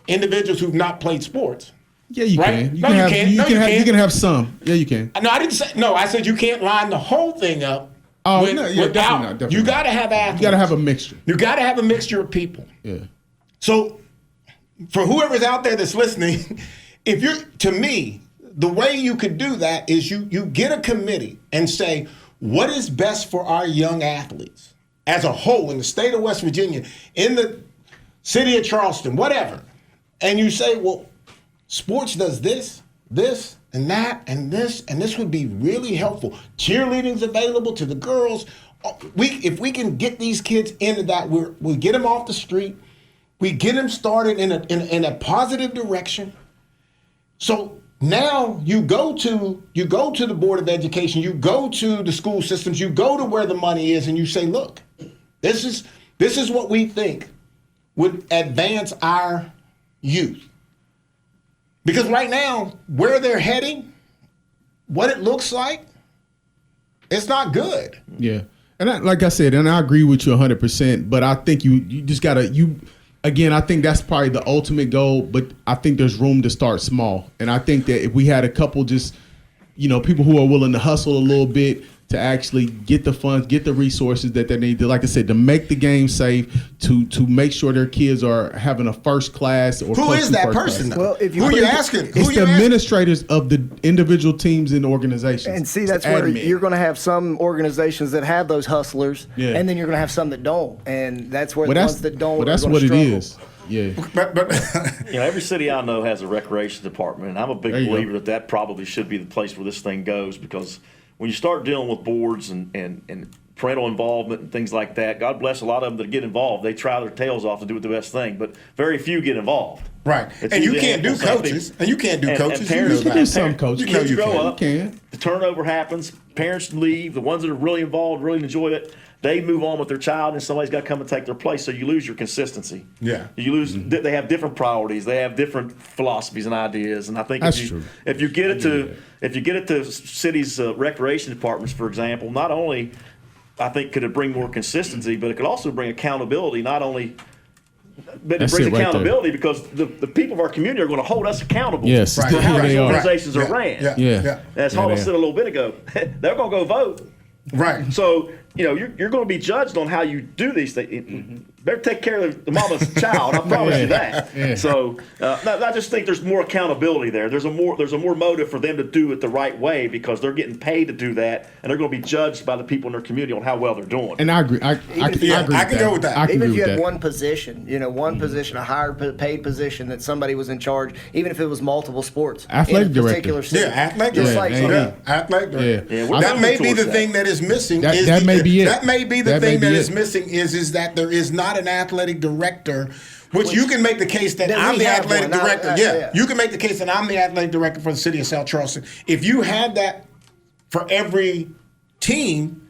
individuals who've not played sports. Yeah, you right? can. You can have some. Yeah, you can. No, I didn't say. No, I said you can't line the whole thing up. Oh, no, yeah, definitely not. You got to have athletes. You got to have a mixture. You got to have a mixture of people. Yeah. So, for whoever's out there that's listening, to me, the way you could do that is you get a committee and say, what is best for our young athletes as a whole in the state of West Virginia, in the city of Charleston, whatever. And you say, well, sports does this, and that, and this would be really helpful. Cheerleading's available to the girls. If we can get these kids into that, we get them off the street, we get them started in a positive direction. So now you go to the Board of Education, you go to the school systems, you go to where the money is, and you say, look, this is what we think would advance our youth. Because right now, where they're heading, what it looks like, it's not good. Yeah. And like I said, and I agree with you 100%, but I think you just got to, again, I think that's probably the ultimate goal, but I think there's room to start small. And I think that if we had a couple just, people who are willing to hustle a little bit to actually get the funds, get the resources that they need to, like I said, to make the game safe, to make sure their kids are having a first class or who is that person? Well, who are you asking? It's the administrators of the individual teams and organizations. And see, that's where you're going to have some organizations that have those hustlers, and then you're going to have some that don't, and that's where the ones that don't. Well, that's what it is. Yeah, but every city I know has a recreation department, and I'm a big believer that probably should be the place where this thing goes, because when you start dealing with boards and parental involvement and things like that, God bless a lot of them that get involved. They try their tails off to do the best thing, but very few get involved. Right. And you can't do coaches. And you can't do coaches. You can do some coaches. Kids grow up. The turnover happens. Parents leave. The ones that are really involved really enjoy it. they move on with their child, and somebody's got to come and take their place. So you lose your consistency. Yeah. You lose. They have different priorities. They have different philosophies and ideas. And I think That's if true. you get it to cities' recreation departments, for example, not only I think could it bring more consistency, but it could also bring accountability. Not only. But it That's brings it right accountability because the people of our community are going to hold us accountable Yes. for how Right. these They are. organizations are Yeah. ran. Yeah. Yeah. Yeah. As Yeah, Hollis they said are. a little bit ago, they're going to go vote. Right. So, you're going to be judged on how you do these things. Better take care of the mama's child. I promise you that. Yeah. So, I just think there's more accountability there. There's a more motive for them to do it the right way because they're getting paid to do that, and they're going to be judged by the people in their community on how well they're doing. And I agree. I Yeah, agree. I can go with that. I can Even agree if you with had that. one position, position, a hired paid position that somebody was in charge, even if it was multiple sports, Athletic in a director. particular city. Yeah, athletic Just director. like Yeah, Athletic director. Yeah, we're that moving may be towards the that. thing that is missing. That may be it. That may be the That may thing be that it. is missing is that there is not an athletic director, which you can make the case that That I'm we the have athletic one. director. Yeah. You can make the case that I'm the athletic director for the city of South Charleston. If you had that for every team,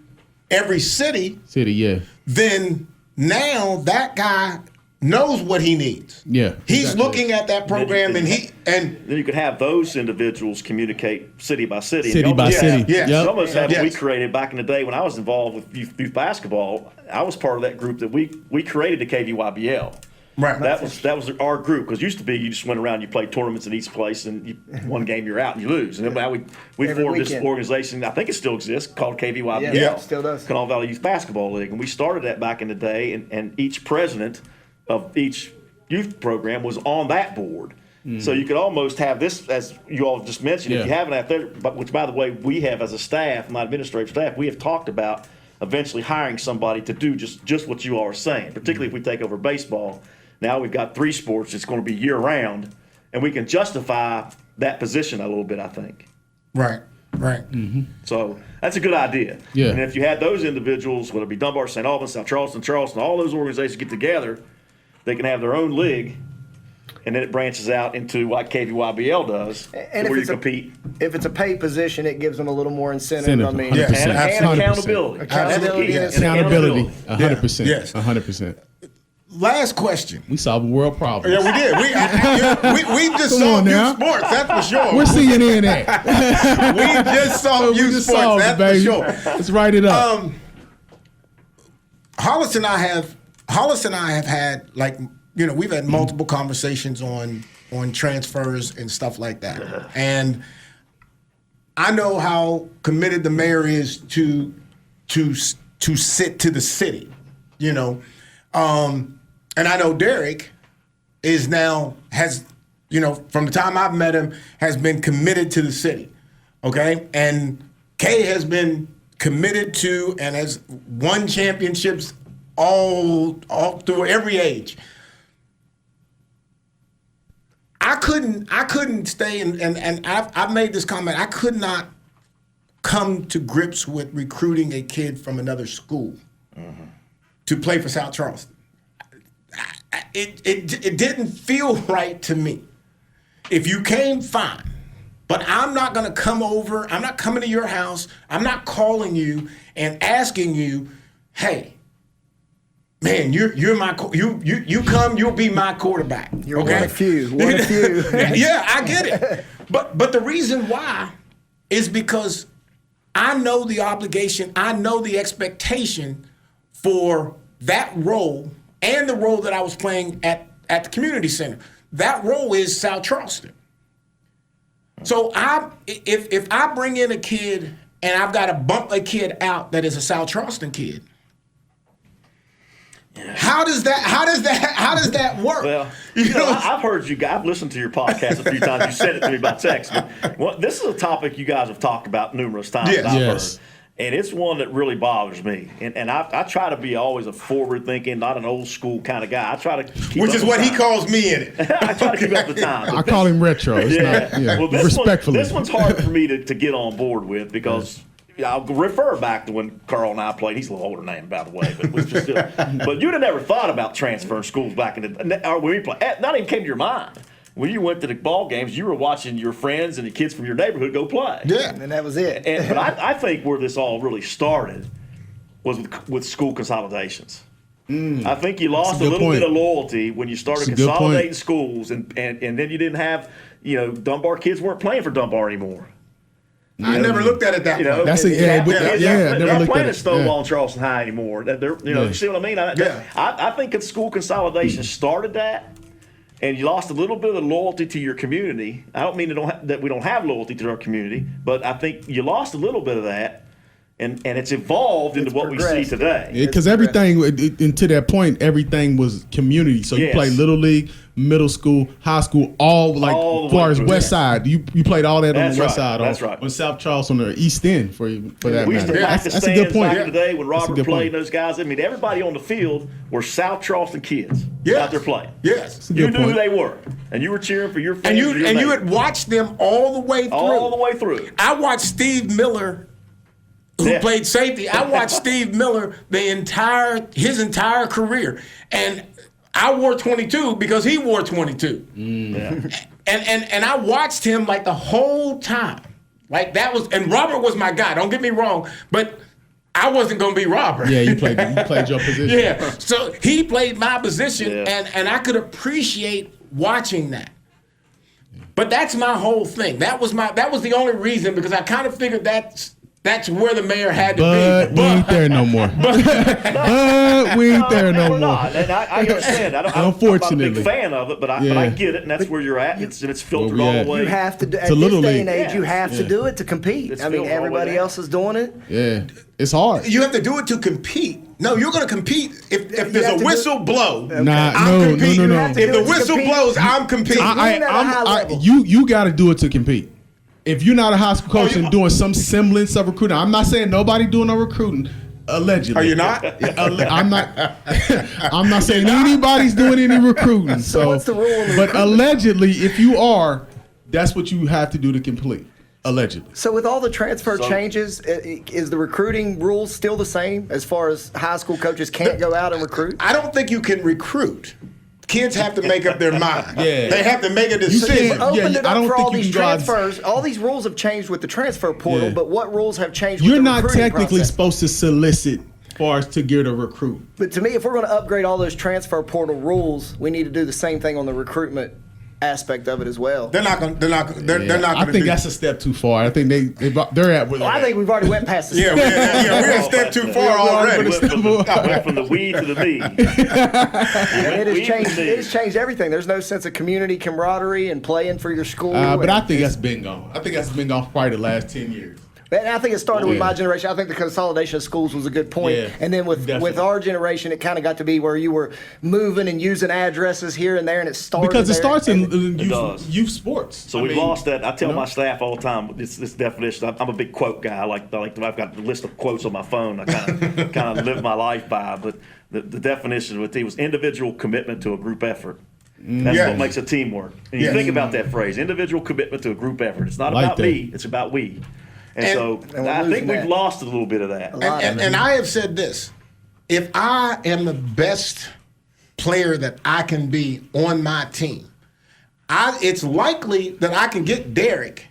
every city, Yeah. then now that guy knows what he needs. Yeah, He's exactly. looking at that program and then you could have those individuals communicate city by city. City And by almost- city. Yeah. You Yep. almost have what we Yes. created back in the day when I was involved with youth basketball. I was part of that group that we created the KVYBL. Right. That was our group because used to be you just went around, you played tournaments in each place, and one game you're out and you lose. And then now we Every formed this weekend. organization. I think it still exists called KVYBL. Yeah, it still does. Kanawha Valley Youth Basketball League, and we started that back in the day. And each president of each youth program was on that board. So you could almost have this, as you all just mentioned, if you Yeah. have an athletic, but which by the way we have as a staff, my administrative staff, we have talked about eventually hiring somebody to do just what you all are saying, particularly if we take over baseball. Now we've got 3 sports, it's going to be year round, and we can justify that position a little bit, I think. Right. Right. So that's a good idea. Yeah. And if you had those individuals, whether it be Dunbar, St. Albans, South Charleston, all those organizations get together, they can have their own league, and then it branches out into what KVYBL does, And where if you it's compete. if it's a paid position, it gives them a little more incentive. Incentive, I mean, 100%. And absolutely. accountability. Accountability That's and key. Accountability. Accountability. 100%. Yes. 100%. Last question. We solve world problems. Yeah, we did. We just Come saw on youth now. sports. That's for sure. Where's CNN at? We just saw We youth just sports. solved it, That's baby. for sure. Let's write it up. Hollis and I have had we've had multiple conversations on transfers and stuff like that. And I know how committed the mayor is to sit to the city, and I know Derrick has from the time I've met him has been committed to the city. Okay. And Kay has been committed to and has won championships all through every age. I couldn't stay and I've made this comment. I could not come to grips with recruiting a kid from another school to play for South Charleston. It didn't feel right to me. If you came, fine. But I'm not going to come over. I'm not coming to your house. I'm not calling you and asking you, hey, man, you're my you come, you'll be my quarterback. You're okay? one of few. One of few. Yeah, I get it. But the reason why is because I know the obligation, I know the expectation for that role and the role that I was playing at the community center. That role is South Charleston. So if I bring in a kid and I've got to bump a kid out that is a South Charleston kid, how does that work? Well, I've heard you guys. I've listened to your podcast a few times. You said it to me by text. But, this is a topic you guys have talked about numerous times. Yes. I've Yes. heard. And it's one that really bothers me. And I try to be always a forward-thinking, not an old-school kind of guy. I try to keep Which up is with what he time. calls me in it. I try to keep up with time. I call him retro. It's not, Well, respectfully. This one's hard for me to get on board with because I'll refer back to when Carl and I played. He's a little older than I am, by the way, but was just but you'd have never thought about transferring schools back in the or when we played. Not even came to your mind. When you went to the ball games, you were watching your friends and the kids from your neighborhood go play. Yeah. And that was it. But I think where this all really started was with school consolidations. I think you lost a little point. bit of loyalty when you started That's a good consolidating point. schools, and then you didn't have, Dunbar kids weren't playing for Dunbar anymore. I never looked at it that way. That's never They're not looked playing at at it. Stonewall and Charleston High anymore. You see what I mean? I think school consolidation started that, and you lost a little bit of loyalty to your community. I don't mean that we don't have loyalty to our community, but I think you lost a little bit of that, and it's evolved into what we see today. Because everything, and to that point, everything was community. So you Yes. played Little League, middle school, high school, all like All the as far way as through. West Side. You played all that on That's the West right. Side. That's on, right. On South Charleston or East End for that We used to matter. pack the That's a stands good point. back in the day when That's a Robert good played point. and those guys. I mean, everybody on the field were South Charleston kids Yes. out there playing. Yes. That's a You good knew who point. they were, and you were cheering for your And friends. you had watched them all the way through. all the way through. I watched Steve Miller, who Yeah. played safety. I watched Steve Miller his entire career, and I wore 22 because he wore 22. Yeah. And I watched him like the whole time. Like that was, and Robert was my guy. Don't get me wrong, but I wasn't going to be Robert. Yeah, you played your position. Yeah. So he played my position, Yeah. and I could appreciate watching that. But that's my whole thing. That was the only reason, because I kind of figured that's where the mayor had to But be. we ain't there no more. But we ain't there no We're more. not. And I understand. I'm not a Unfortunately. big fan of it, but I get it, and that's where you're at. It's filtered we all at? the way. You have to do, at a this Little day League. and age. Yeah. You have to do it to compete. It's I mean, filled all the way everybody down. else is doing it. Yeah, it's hard. You have to do it to compete. No, you're going to compete if there's have a to whistle blow. Nah, I'm no, competing. no. have to If do the it to whistle compete. blows, I'm competing. At a high level. You got to do it to compete. If you're not a high school coach and doing some semblance of recruiting, I'm not saying nobody doing no recruiting. Allegedly, Are you not? I'm not. I'm not saying anybody's doing any recruiting. So, what's the rule in the but recruitment? allegedly, if you are, that's what you have to do to complete. Allegedly. So with all the transfer changes, is the recruiting rules still the same as far as high school coaches can't go out and recruit? I don't think you can recruit. Kids have to make up their mind. Yeah. They have to make a said- decision. Opened it I up don't for think all you these can go out- transfers. All these rules have changed with the transfer portal, Yeah. but what rules have changed You're with the not recruiting technically process? supposed to solicit as far as to get a recruit. But to me, if we're going to upgrade all those transfer portal rules, we need to do the same thing on the recruitment aspect of it as well. They're not going. They're not going I to. think that's a step too far. I think they're at where they're I at. think we've already went past the Yeah, we're a step too far already. Went from the we to the me. And it has changed everything. There's no sense of community camaraderie and playing for your school. But I And think that's been gone. I think that's been gone for probably the last 10 years. And I think it started with Yeah. my generation. I think the consolidation of schools was a good point. Yeah, And then with definitely. our generation, it kind of got to be where you were moving and using addresses here and there, and it started Because it there. starts in does. youth sports. So I we've mean, lost that. I tell you know? my staff all the time this definition. I'm a big quote guy. I've got a list of quotes on my phone. I kind of live my life by. But the definition with it was individual commitment to a group effort. That's Yeah. what makes a team work. And you Yes. think about that phrase: individual commitment to a group effort. It's not Like about that. me. It's about we. And so And we're I think losing we've that. lost a little bit of that. And I have said this: if I am the best player that I can be on my team, it's likely that I can get Derrick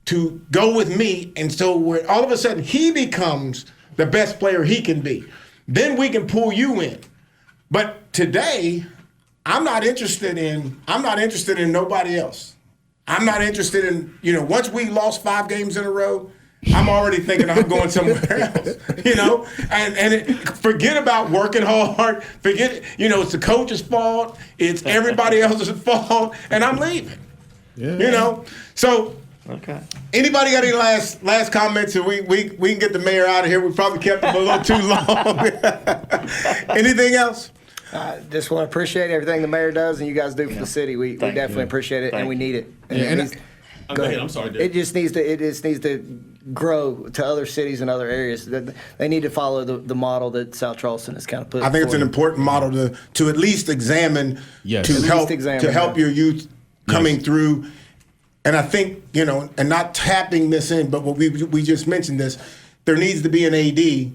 to go with me, and so where all of a sudden he becomes the best player he can be. Then we can pull you in. But today, I'm not interested in nobody else. I'm not interested in, once we lost 5 games in a row, I'm already thinking I'm going somewhere else, forget about working hard. Forget, it's the coach's fault. It's everybody else's fault, and I'm leaving. Yeah. So Okay. anybody got any last comments? And we can get the mayor out of here. We probably kept him a little too long. Anything else? I just want to appreciate everything the mayor does and you guys do for the city. We Thank definitely you. appreciate it, Thank and we you. need it. Yeah, it and needs- go ahead. I'm sorry, Derek. It just needs to grow to other cities and other areas. They need to follow the model that South Charleston has kind of put. I think it's an forward. important model to at least examine, Yes. to At help least examine, help yeah. your youth coming through. And I think, and not tapping this in, but what we just mentioned this, there needs to be an AD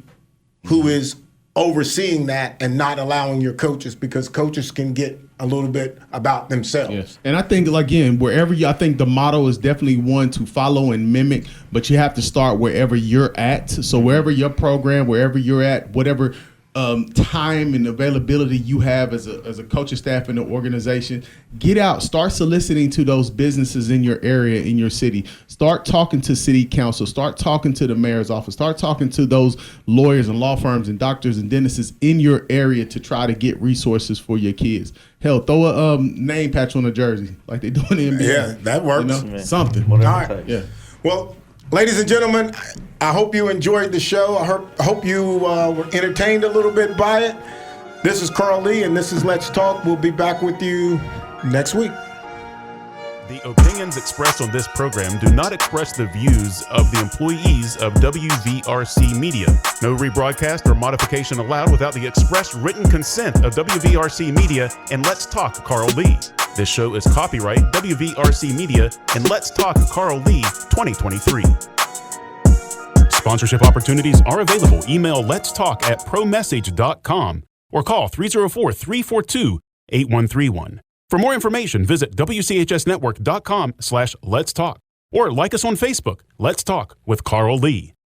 who is overseeing that and not allowing your coaches, because coaches can get a little bit about themselves. Yes. And I think, again, I think the motto is definitely one to follow and mimic, but you have to start wherever you're at. So wherever your program, wherever you're at, whatever time and availability you have as a coaching staff in the organization, get out, start soliciting to those businesses in your area, in your city. Start talking to city council, start talking to the mayor's office, start talking to those lawyers and law firms and doctors and dentists in your area to try to get resources for your kids. Hell, throw a name patch on a jersey like they do in the NBA. Yeah, that works. Yeah. Something. Whatever All it right. takes. Yeah. Well, ladies and gentlemen, I hope you enjoyed the show. I hope you were entertained a little bit by it. This is Carl Lee, and this is Let's Talk. We'll be back with you next week. The opinions expressed on this program do not express the views of the employees of WVRC Media. No rebroadcast or modification allowed without the express written consent of WVRC Media and Let's Talk Carl Lee. This show is copyright WVRC Media and Let's Talk Carl Lee 2023. Sponsorship opportunities are available. Email letstalk@promessage.com or call 304-342-8131. For more information, visit WCHSnetwork.com/Let's Talk or like us on Facebook. Let's Talk with Carl Lee.